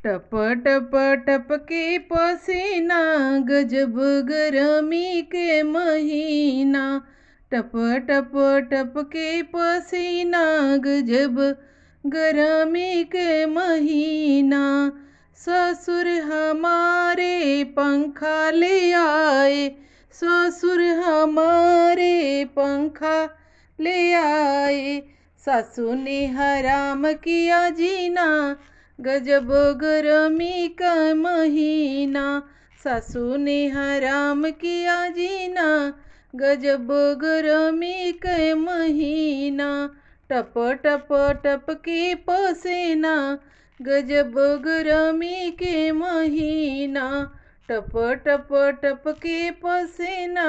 टप टप टप के पसीना, गजब गरमी के महीना। टप टप टप के पसीना, गजब गरमी के महीना। ससुर हमारे पंखा ले आए, ससुर हमारे पंखा ले आए। सासू ने हराम किया जीना, गजब गरमी का महीना। सासू ने हराम किया जीना, गजब गरमी का महीना। टप टप टप के पसीना, गजब गरमी के महीना। टप टप टप के पसीना,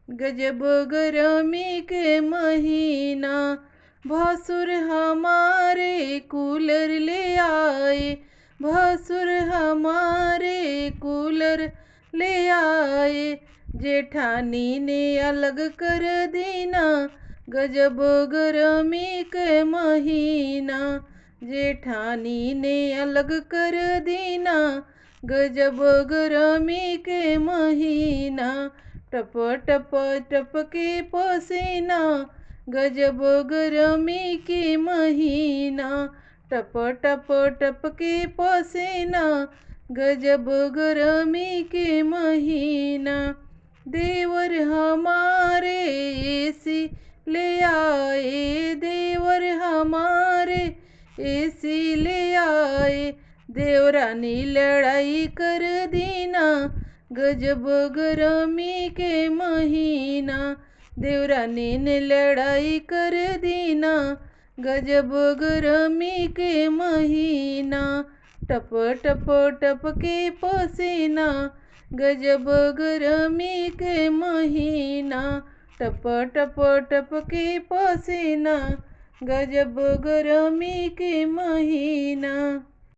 गजब गरमी के महीना। भसुर हमारे कूलर ले आए, भसुर हमारे कूलर ले आए। जेठानी ने अलग कर देना, गजब गरमी के महीना। जेठानी ने अलग कर देना, गजब गरमी के महीना। टप टप टप के पसीना, गजब गरमी के महीना। टप टप टप के पसीना, गजब गरमी के महीना। देवर हमारे एसी ले आए, देवर हमारे एसी ले आए। देवरानी लड़ाई कर देना, गजब गरमी के महीना। देवरानी ने लड़ाई कर देना, गजब गरमी के महीना। टप टप टप के पसीना, गजब गरमी के महीना। टप टप टप के पसीना, गजब गरमी के महीना।